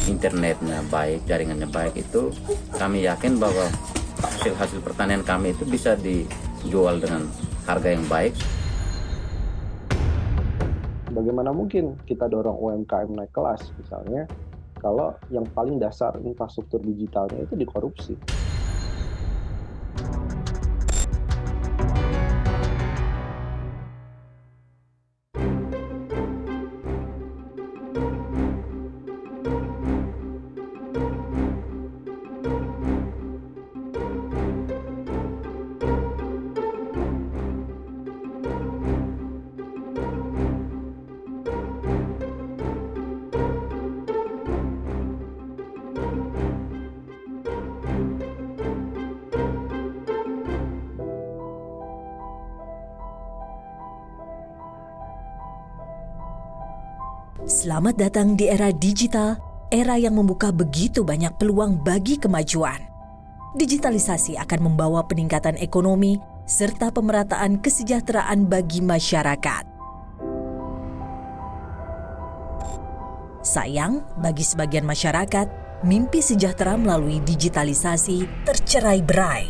internetnya baik, jaringannya baik, itu kami yakin bahwa hasil pertanian kami itu bisa dijual dengan harga yang baik. Bagaimana mungkin kita dorong UMKM naik kelas misalnya kalau yang paling dasar infrastruktur digitalnya itu dikorupsi. Selamat datang di era digital, era yang membuka begitu banyak peluang bagi kemajuan. Digitalisasi akan membawa peningkatan ekonomi serta pemerataan kesejahteraan bagi masyarakat. Sayang, bagi sebagian masyarakat, mimpi sejahtera melalui digitalisasi tercerai-berai.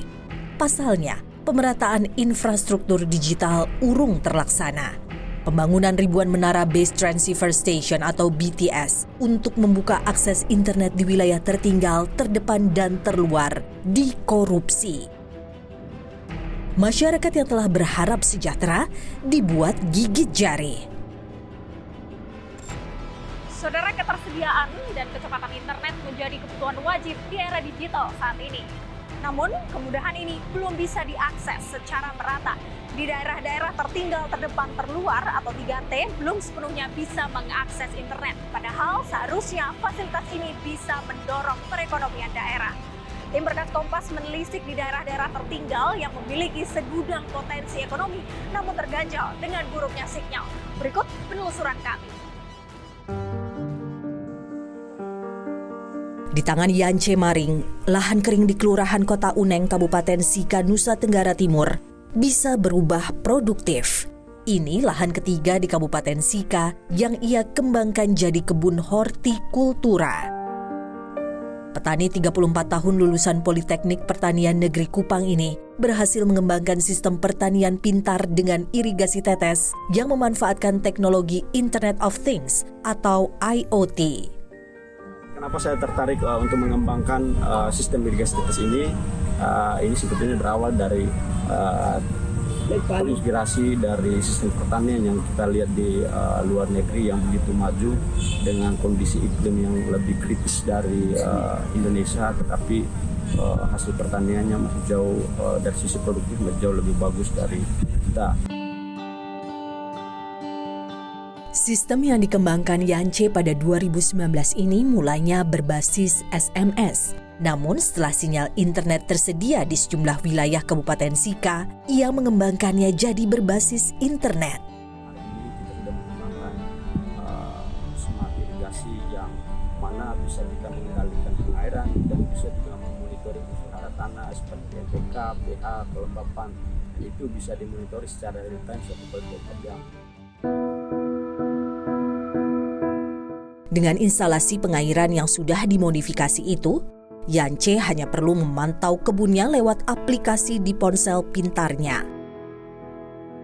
Pasalnya, pemerataan infrastruktur digital urung terlaksana. Pembangunan ribuan menara Base Transceiver Station atau BTS untuk membuka akses internet di wilayah tertinggal, terdepan, dan terluar dikorupsi. Masyarakat yang telah berharap sejahtera dibuat gigit jari. Saudara, ketersediaan dan kecepatan internet menjadi kebutuhan wajib di era digital saat ini. Namun, kemudahan ini belum bisa diakses secara merata. Di daerah-daerah tertinggal, terdepan, terluar atau 3T belum sepenuhnya bisa mengakses internet. Padahal seharusnya fasilitas ini bisa mendorong perekonomian daerah. Tim Berkas Kompas menelisik di daerah-daerah tertinggal yang memiliki segudang potensi ekonomi namun terganjal dengan buruknya sinyal. Berikut penelusuran kami. Di tangan Yance Maring, lahan kering di Kelurahan Kota Uneng, Kabupaten Sika, Nusa Tenggara Timur, bisa berubah produktif. Ini lahan ketiga di Kabupaten Sika yang ia kembangkan jadi kebun hortikultura. Petani 34 tahun lulusan Politeknik Pertanian Negeri Kupang ini berhasil mengembangkan sistem pertanian pintar dengan irigasi tetes yang memanfaatkan teknologi Internet of Things atau IoT. Kenapa saya tertarik untuk mengembangkan sistem irigasi tetes ini? Ini sebetulnya berawal dari inspirasi dari sistem pertanian yang kita lihat di luar negeri yang begitu maju dengan kondisi iklim yang lebih kritis dari Indonesia, tetapi hasil pertaniannya masih jauh dari sisi produktif masih jauh lebih bagus dari kita. Sistem yang dikembangkan Yance pada 2019 ini mulanya berbasis SMS. Namun setelah sinyal internet tersedia di sejumlah wilayah Kabupaten Sika, ia mengembangkannya jadi berbasis internet. Hari ini kita sudah mengembangkan smart irigasi yang mana bisa kita mengendalikan pengairan dan bisa juga memonitoring unsur hara tanah seperti NPK, pH, kelembapan. Dan itu bisa dimonitori secara real time 1/24 jam. Dengan instalasi pengairan yang sudah dimodifikasi itu, Yance hanya perlu memantau kebunnya lewat aplikasi di ponsel pintarnya.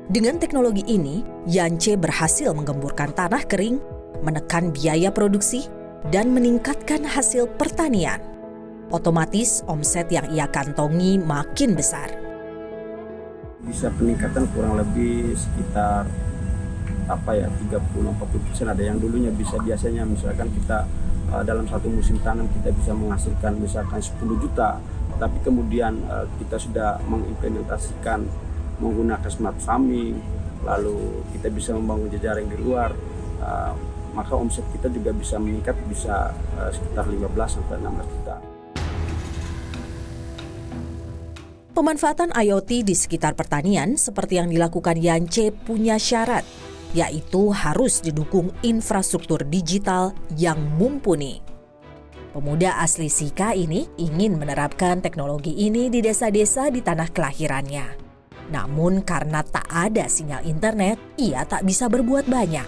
Dengan teknologi ini, Yance berhasil menggemburkan tanah kering, menekan biaya produksi, dan meningkatkan hasil pertanian. Otomatis omset yang ia kantongi makin besar. Bisa peningkatan kurang lebih sekitar 30-40%. Ada yang dulunya biasanya misalkan kita dalam satu musim tanam kita bisa menghasilkan misalkan 10 juta, tapi kemudian kita sudah mengimplementasikan menggunakan smart farming, lalu kita bisa membangun jejaring di luar, maka omset kita juga bisa meningkat, bisa sekitar 15-16 juta. Pemanfaatan IoT di sekitar pertanian seperti yang dilakukan Yance punya syarat, yaitu harus didukung infrastruktur digital yang mumpuni. Pemuda asli Sika ini ingin menerapkan teknologi ini di desa-desa di tanah kelahirannya. Namun karena tak ada sinyal internet, ia tak bisa berbuat banyak.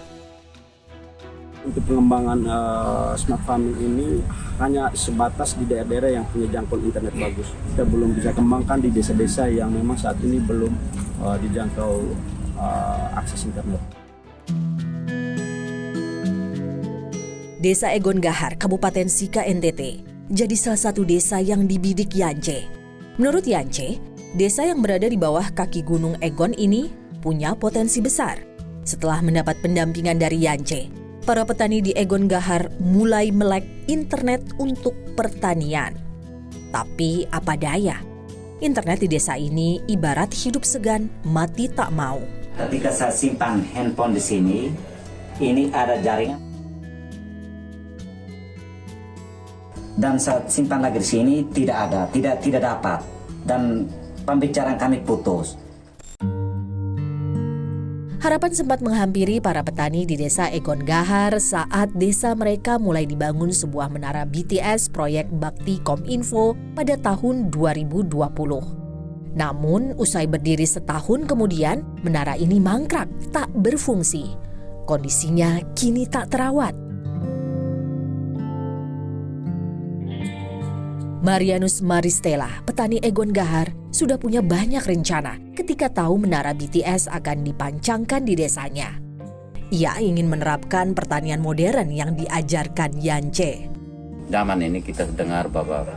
Untuk pengembangan smart farming ini hanya sebatas di daerah-daerah yang punya jangkauan internet bagus. Kita belum bisa kembangkan di desa-desa yang memang saat ini belum dijangkau akses internet. Desa Egon Gahar, Kabupaten Sika, NTT, jadi salah satu desa yang dibidik Yance. Menurut Yance, desa yang berada di bawah kaki Gunung Egon ini punya potensi besar. Setelah mendapat pendampingan dari Yance, para petani di Egon Gahar mulai melek internet untuk pertanian. Tapi apa daya, internet di desa ini ibarat hidup segan, mati tak mau. Ketika saya simpan handphone di sini, ini ada jaringan. Dan saat simpan lagi di sini tidak ada, tidak dapat. Dan pembicaraan kami putus. Harapan sempat menghampiri para petani di desa Egon Gahar saat desa mereka mulai dibangun sebuah menara BTS proyek Bakti Kominfo pada tahun 2020. Namun, usai berdiri setahun kemudian, menara ini mangkrak, tak berfungsi. Kondisinya kini tak terawat. Marianus Maristella, petani Egon Gahar, sudah punya banyak rencana ketika tahu menara BTS akan dipancangkan di desanya. Ia ingin menerapkan pertanian modern yang diajarkan Yance. Zaman ini kita dengar bahwa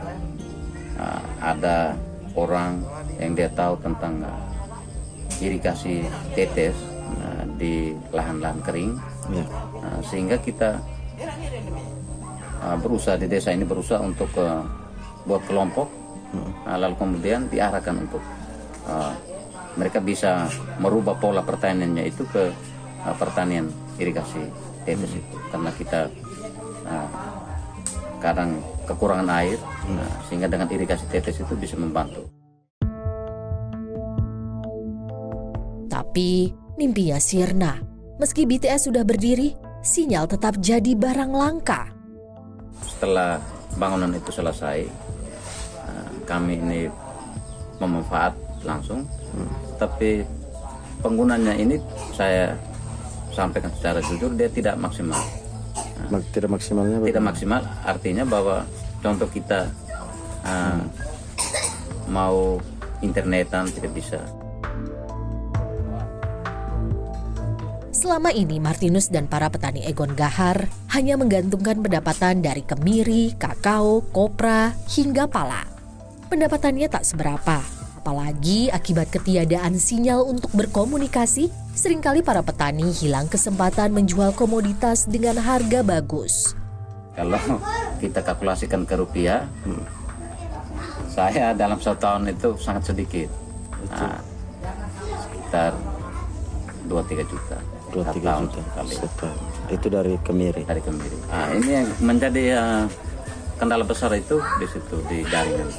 ada orang yang dia tahu tentang irigasi tetes di lahan-lahan kering, sehingga kita berusaha di desa ini untuk buat kelompok, lalu kemudian diarahkan untuk mereka bisa merubah pola pertaniannya itu ke pertanian irigasi tetes itu, karena kita kadang kekurangan air, sehingga dengan irigasi tetes itu bisa membantu. Tapi mimpinya sirna. Meski BTS sudah berdiri, sinyal tetap jadi barang langka. Setelah bangunan itu selesai, kami ini memanfaat langsung, tapi penggunanya ini saya sampaikan secara jujur, dia tidak maksimal. Tidak maksimalnya? Tidak maksimal artinya bahwa contoh kita mau internetan tidak bisa. Selama ini Martinus dan para petani Egon Gahar hanya menggantungkan pendapatan dari kemiri, kakao, kopra, hingga pala. Pendapatannya tak seberapa, apalagi akibat ketiadaan sinyal untuk berkomunikasi, seringkali para petani hilang kesempatan menjual komoditas dengan harga bagus. Kalau kita kalkulasikan ke rupiah, saya dalam 1 tahun itu sangat sedikit, sekitar 2-3 juta. 2-3 juta setahun. Itu dari kemiri. Dari kemiri. Ini yang menjadi kendala besar itu di situ, di jaringan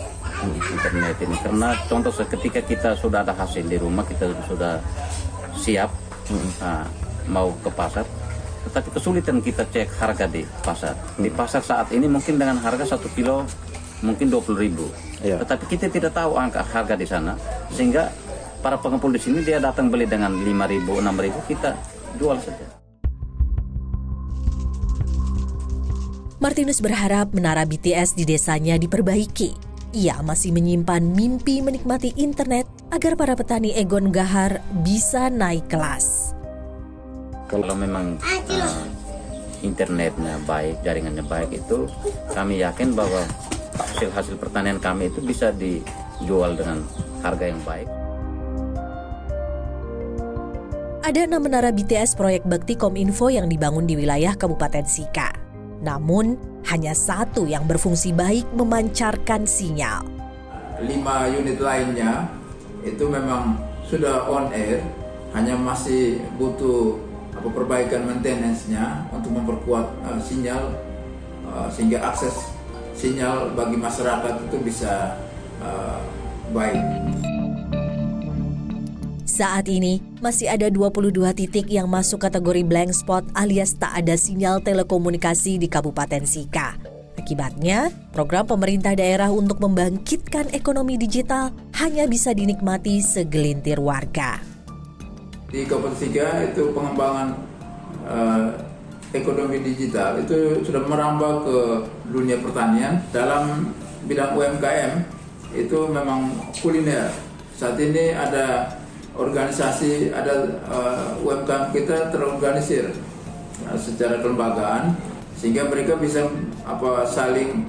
internet ini. Karena contoh ketika kita sudah ada hasil di rumah, kita sudah siap mau ke pasar, tetapi kesulitan kita cek harga di pasar. Di pasar saat ini mungkin dengan harga 1 kilo mungkin 20.000. Ya. Tetapi kita tidak tahu angka harga di sana, sehingga para pengepul di sini dia datang beli dengan 5.000, 6.000, kita jual saja. Martinus berharap menara BTS di desanya diperbaiki. Ia masih menyimpan mimpi menikmati internet agar para petani Egon Gahar bisa naik kelas. Kalau memang internetnya baik, jaringannya baik, itu kami yakin bahwa hasil pertanian kami itu bisa dijual dengan harga yang baik. Ada 6 menara BTS proyek Bakti Kominfo yang dibangun di wilayah Kabupaten Sika. Namun, hanya 1 yang berfungsi baik memancarkan sinyal. 5 unit lainnya itu memang sudah on air, hanya masih butuh perbaikan maintenance-nya untuk memperkuat sinyal, sehingga akses sinyal bagi masyarakat itu bisa baik. Saat ini, masih ada 22 titik yang masuk kategori blank spot alias tak ada sinyal telekomunikasi di Kabupaten Sika. Akibatnya, program pemerintah daerah untuk membangkitkan ekonomi digital hanya bisa dinikmati segelintir warga. Di Kabupaten Sika itu pengembangan ekonomi digital itu sudah merambah ke dunia pertanian. Dalam bidang UMKM itu memang kuliner. Saat ini ada organisasi, ada UMKM kita terorganisir secara kelembagaan sehingga mereka bisa saling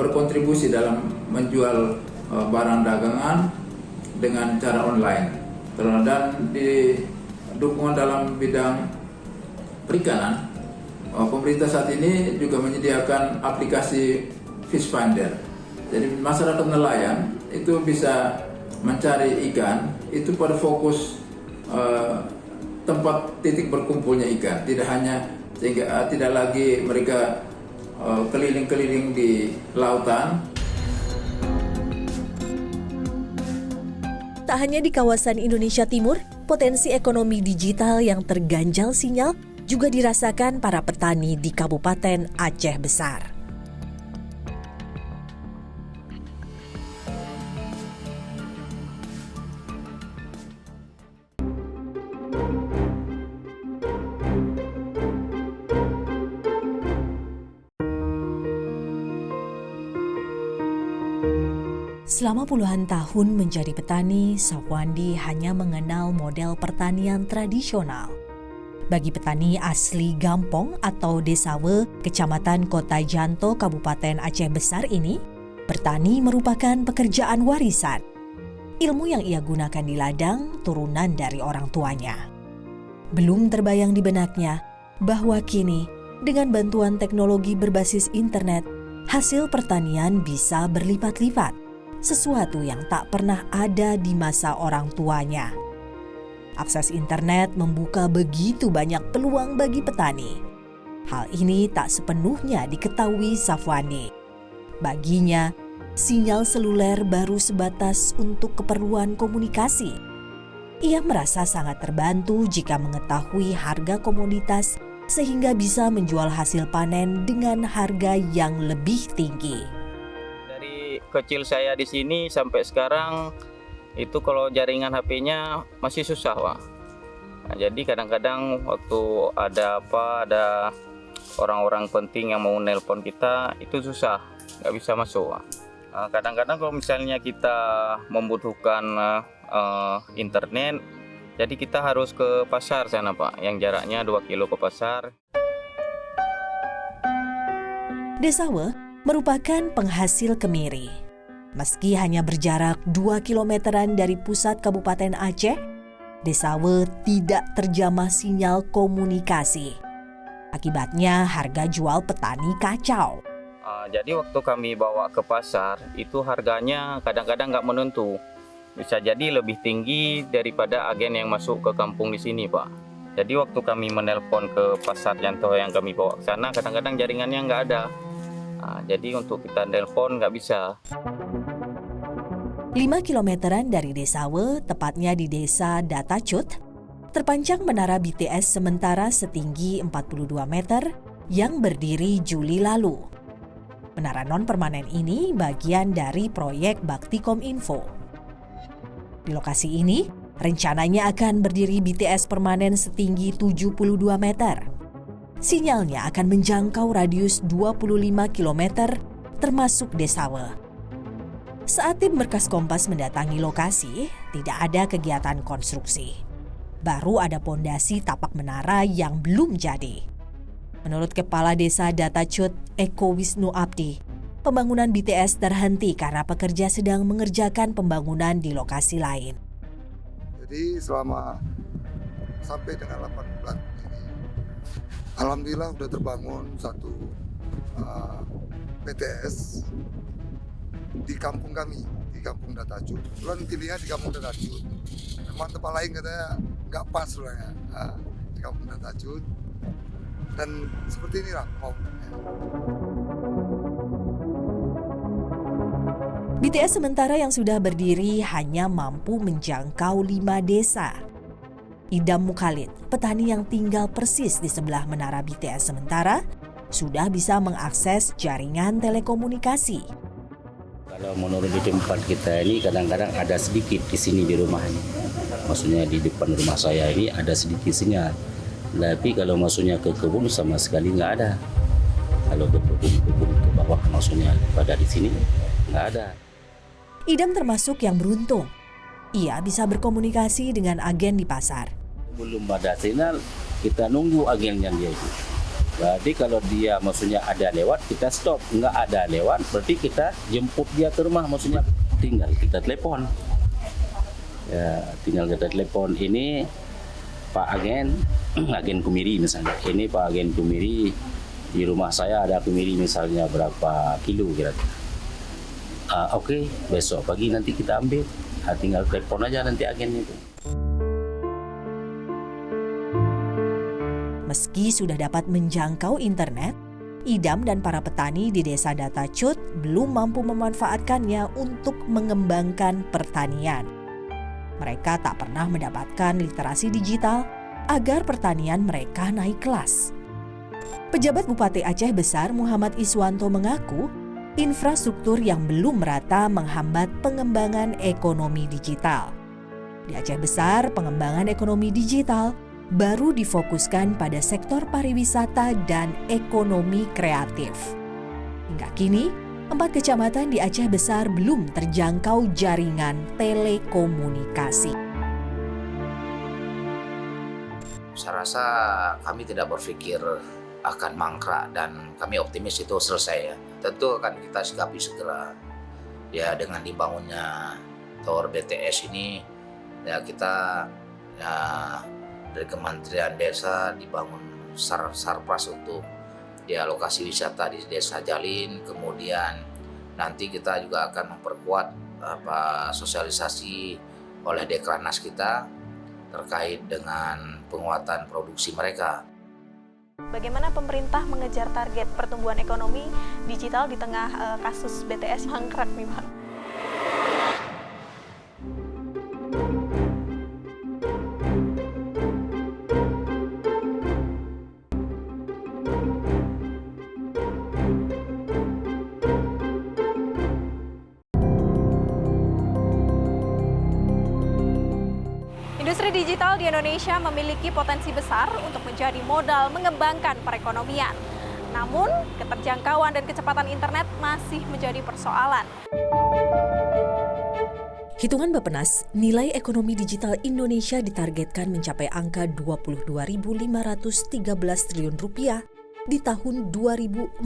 berkontribusi dalam menjual barang dagangan dengan cara online. Dan di dukungan dalam bidang perikanan, pemerintah saat ini juga menyediakan aplikasi Fish Finder. Jadi masyarakat nelayan itu bisa mencari ikan itu pada fokus tempat titik berkumpulnya ikan, tidak hanya sehingga tidak lagi mereka keliling-keliling di lautan. Tak hanya di kawasan Indonesia Timur, potensi ekonomi digital yang terganjal sinyal juga dirasakan para petani di Kabupaten Aceh Besar. Selama puluhan tahun menjadi petani, Safwandi hanya mengenal model pertanian tradisional. Bagi petani asli Gampong atau Desawe, Kecamatan Kota Janto, Kabupaten Aceh Besar ini, bertani merupakan pekerjaan warisan. Ilmu yang ia gunakan di ladang turunan dari orang tuanya. Belum terbayang di benaknya bahwa kini dengan bantuan teknologi berbasis internet, hasil pertanian bisa berlipat-lipat. Sesuatu yang tak pernah ada di masa orang tuanya. Akses internet membuka begitu banyak peluang bagi petani. Hal ini tak sepenuhnya diketahui Safwandi. Baginya, sinyal seluler baru sebatas untuk keperluan komunikasi. Ia merasa sangat terbantu jika mengetahui harga komoditas sehingga bisa menjual hasil panen dengan harga yang lebih tinggi. Kecil saya di sini sampai sekarang itu kalau jaringan HP-nya masih susah, Pak. Nah, jadi kadang-kadang waktu ada orang-orang penting yang mau nelpon kita itu susah, nggak bisa masuk, Pak. Nah, kadang-kadang kalau misalnya kita membutuhkan internet, jadi kita harus ke pasar sana, Pak, yang jaraknya 2 kilo ke pasar. Desawe merupakan penghasil kemiri. Meski hanya berjarak 2 kilometeran dari pusat Kabupaten Aceh, Desawe tidak terjamah sinyal komunikasi. Akibatnya harga jual petani kacau. Jadi waktu kami bawa ke pasar, itu harganya kadang-kadang nggak menentu. Bisa jadi lebih tinggi daripada agen yang masuk ke kampung di sini, Pak. Jadi waktu kami menelpon ke pasar Janto yang kami bawa ke sana, kadang-kadang jaringannya nggak ada. Jadi untuk kita telepon nggak bisa. 5 kilometeran dari Desawe, tepatnya di desa Datacut, terpanjang menara BTS sementara setinggi 42 meter yang berdiri Juli lalu. Menara non-permanen ini bagian dari proyek Bakti-Kominfo. Di lokasi ini, rencananya akan berdiri BTS permanen setinggi 72 meter. Sinyalnya akan menjangkau radius 25 km termasuk Desawe. Saat tim Berkas Kompas mendatangi lokasi, tidak ada kegiatan konstruksi. Baru ada pondasi tapak menara yang belum jadi. Menurut Kepala Desa Datacut, Eko Wisnu Abdi, pembangunan BTS terhenti karena pekerja sedang mengerjakan pembangunan di lokasi lain. Jadi selama sampai dengan 8 bulan ini, alhamdulillah sudah terbangun satu BTS di kampung kami, di kampung Datacut. Kebetulan pilihnya di kampung Datacut. Memang tempat lain katanya nggak pas soalnya di kampung Datacut. Dan seperti inilah pembangunannya. BTS sementara yang sudah berdiri hanya mampu menjangkau 5 desa. Idam Mukhalid, petani yang tinggal persis di sebelah menara BTS sementara, sudah bisa mengakses jaringan telekomunikasi. Kalau menurut di tempat kita ini kadang-kadang ada sedikit di sini di rumah ini. Maksudnya di depan rumah saya ini ada sedikit sinyal. Tapi kalau maksudnya ke kebun sama sekali nggak ada. Kalau ke kebun ke bawah maksudnya pada di sini nggak ada. Idam termasuk yang beruntung. Ia bisa berkomunikasi dengan agen di pasar. Belum ada sinyal, kita nunggu agennya dia itu. Berarti kalau dia maksudnya ada lewat, kita stop. Nggak ada lewat, berarti kita jemput dia ke rumah. Maksudnya tinggal kita telepon. Ya, tinggal kita telepon. Ini Pak Agen, Agen Kumiri misalnya. Ini Pak Agen Kumiri, di rumah saya ada kumiri misalnya berapa kilo kira-kira. Oke, besok pagi nanti kita ambil. Tinggal telepon aja nanti agennya itu. Meski sudah dapat menjangkau internet, Idam dan para petani di Desa Data Cut belum mampu memanfaatkannya untuk mengembangkan pertanian. Mereka tak pernah mendapatkan literasi digital agar pertanian mereka naik kelas. Pejabat Bupati Aceh Besar Muhammad Iswanto mengaku, infrastruktur yang belum merata menghambat pengembangan ekonomi digital. Di Aceh Besar, pengembangan ekonomi digital baru difokuskan pada sektor pariwisata dan ekonomi kreatif. Hingga kini, 4 kecamatan di Aceh Besar belum terjangkau jaringan telekomunikasi. Saya rasa kami tidak berpikir akan mangkrak dan kami optimis itu selesai ya. Tentu akan kita sikapi segera. Ya dengan dibangunnya tower BTS ini ya kita ya dari Kementerian Desa dibangun sarpras untuk ya lokasi wisata di Desa Jalin, kemudian nanti kita juga akan memperkuat sosialisasi oleh Dekrannas kita terkait dengan penguatan produksi mereka. Bagaimana pemerintah mengejar target pertumbuhan ekonomi digital di tengah kasus BTS mangkrak nih Pak? Industri digital di Indonesia memiliki potensi besar untuk menjadi modal mengembangkan perekonomian. Namun, keterjangkauan dan kecepatan internet masih menjadi persoalan. Hitungan Bappenas, nilai ekonomi digital Indonesia ditargetkan mencapai angka 22.513 triliun rupiah di tahun 2045.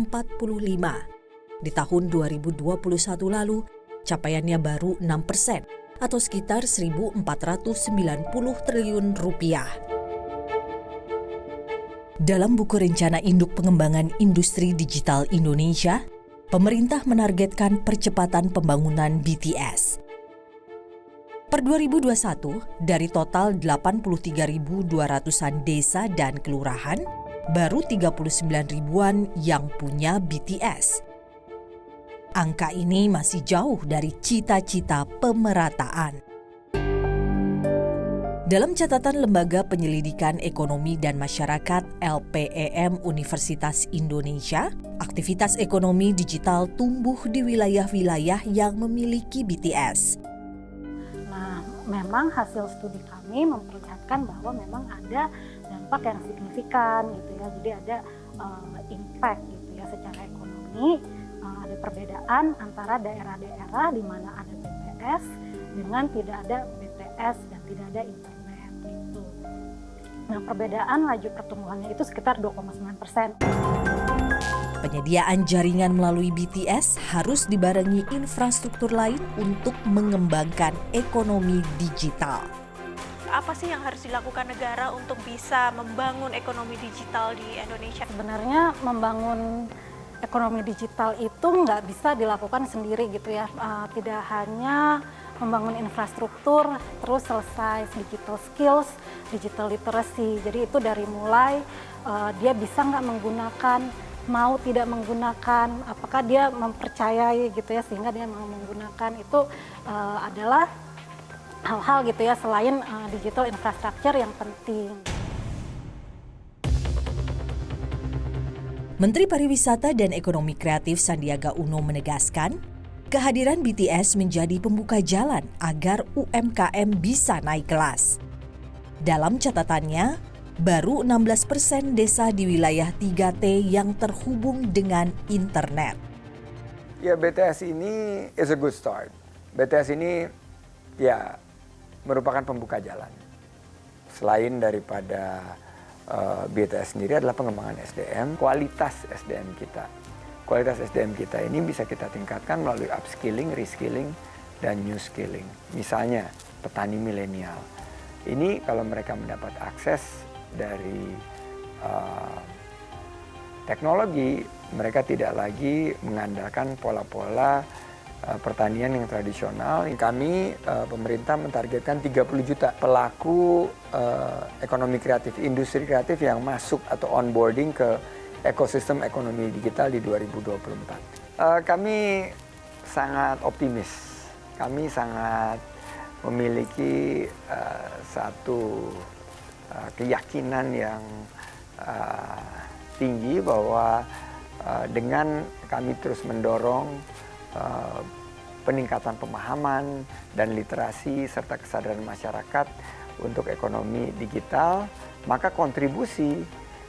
Di tahun 2021 lalu, capaiannya baru 6%. Atau sekitar 1.490 triliun rupiah. Dalam buku Rencana Induk Pengembangan Industri Digital Indonesia, pemerintah menargetkan percepatan pembangunan BTS. Per 2021, dari total 83.200-an desa dan kelurahan, baru 39 ribuan yang punya BTS. Angka ini masih jauh dari cita-cita pemerataan. Dalam catatan Lembaga Penyelidikan Ekonomi dan Masyarakat LPEM Universitas Indonesia, aktivitas ekonomi digital tumbuh di wilayah-wilayah yang memiliki BTS. Nah, memang hasil studi kami memperlihatkan bahwa memang ada dampak yang signifikan gitu ya. Jadi ada impact gitu ya secara ekonomi. Ada perbedaan antara daerah-daerah di mana ada BTS dengan tidak ada BTS dan tidak ada internet gitu. Nah, perbedaan laju pertumbuhannya itu sekitar 2,9%. Penyediaan jaringan melalui BTS harus dibarengi infrastruktur lain untuk mengembangkan ekonomi digital. Apa sih yang harus dilakukan negara untuk bisa membangun ekonomi digital di Indonesia? Sebenarnya membangun ekonomi digital itu nggak bisa dilakukan sendiri gitu ya, tidak hanya membangun infrastruktur terus selesai digital skills, digital literacy. Jadi itu dari mulai dia bisa nggak menggunakan, mau tidak menggunakan, apakah dia mempercayai gitu ya sehingga dia mau menggunakan, itu adalah hal-hal gitu ya selain digital infrastructure yang penting. Menteri Pariwisata dan Ekonomi Kreatif Sandiaga Uno menegaskan, kehadiran BTS menjadi pembuka jalan agar UMKM bisa naik kelas. Dalam catatannya, baru 16% desa di wilayah 3T yang terhubung dengan internet. Ya, BTS ini is a good start. BTS ini ya merupakan pembuka jalan. Selain daripada BTS sendiri adalah pengembangan SDM, kualitas SDM kita. Kualitas SDM kita ini bisa kita tingkatkan melalui upskilling, reskilling, dan new skilling. Misalnya petani milenial. Ini kalau mereka mendapat akses dari teknologi, mereka tidak lagi mengandalkan pola-pola pertanian yang tradisional. Kami pemerintah mentargetkan 30 juta pelaku ekonomi kreatif, industri kreatif yang masuk atau onboarding ke ekosistem ekonomi digital di 2024. Kami sangat optimis. Kami sangat memiliki satu keyakinan yang tinggi bahwa dengan kami terus mendorong peningkatan pemahaman dan literasi serta kesadaran masyarakat untuk ekonomi digital, maka kontribusi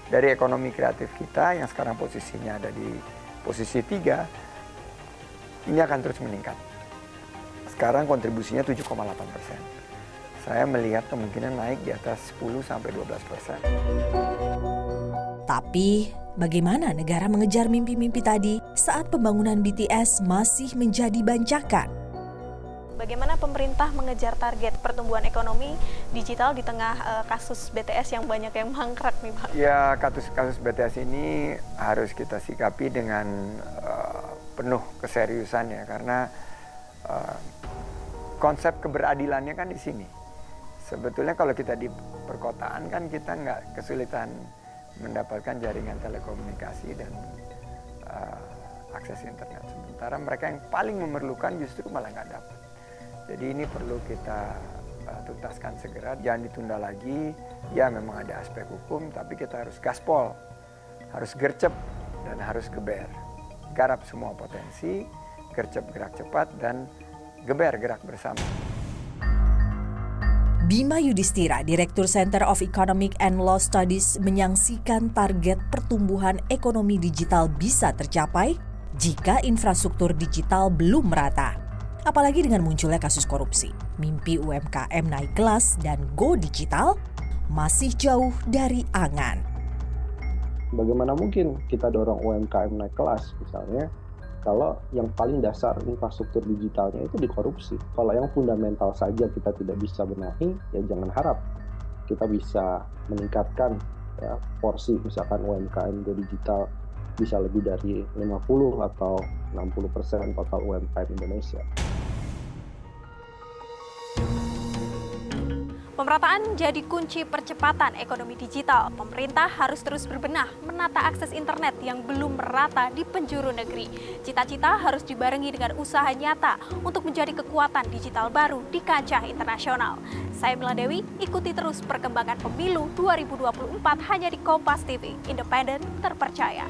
dari ekonomi kreatif kita yang sekarang posisinya ada di posisi 3, ini akan terus meningkat. Sekarang kontribusinya 7,8%. Saya melihat kemungkinan naik di atas 10-12%. Tapi, bagaimana negara mengejar mimpi-mimpi tadi saat pembangunan BTS masih menjadi bancakan? Bagaimana pemerintah mengejar target pertumbuhan ekonomi digital di tengah kasus BTS yang banyak yang mangkrak nih Pak? Ya, kasus BTS ini harus kita sikapi dengan penuh keseriusan ya, karena konsep keberadilannya kan di sini. Sebetulnya kalau kita di perkotaan kan kita nggak kesulitan mendapatkan jaringan telekomunikasi dan akses internet. Sementara mereka yang paling memerlukan justru malah nggak dapat. Jadi ini perlu kita tuntaskan segera, jangan ditunda lagi. Ya memang ada aspek hukum, tapi kita harus gaspol, harus gercep dan harus geber. Garap semua potensi, gercep gerak cepat dan geber gerak bersama. Bima Yudhistira, Direktur Center of Economic and Law Studies, menyaksikan target pertumbuhan ekonomi digital bisa tercapai jika infrastruktur digital belum merata. Apalagi dengan munculnya kasus korupsi, mimpi UMKM naik kelas dan go digital masih jauh dari angan. Bagaimana mungkin kita dorong UMKM naik kelas misalnya kalau yang paling dasar infrastruktur digitalnya itu dikorupsi. Kalau yang fundamental saja kita tidak bisa benahi, ya jangan harap kita bisa meningkatkan ya, porsi misalkan UMKM go digital bisa lebih dari 50 atau 60% total UMKM Indonesia. Pemerataan jadi kunci percepatan ekonomi digital. Pemerintah harus terus berbenah menata akses internet yang belum merata di penjuru negeri. Cita-cita harus dibarengi dengan usaha nyata untuk menjadi kekuatan digital baru di kancah internasional. Saya Mila Dewi, ikuti terus perkembangan pemilu 2024 hanya di Kompas TV, independen, terpercaya.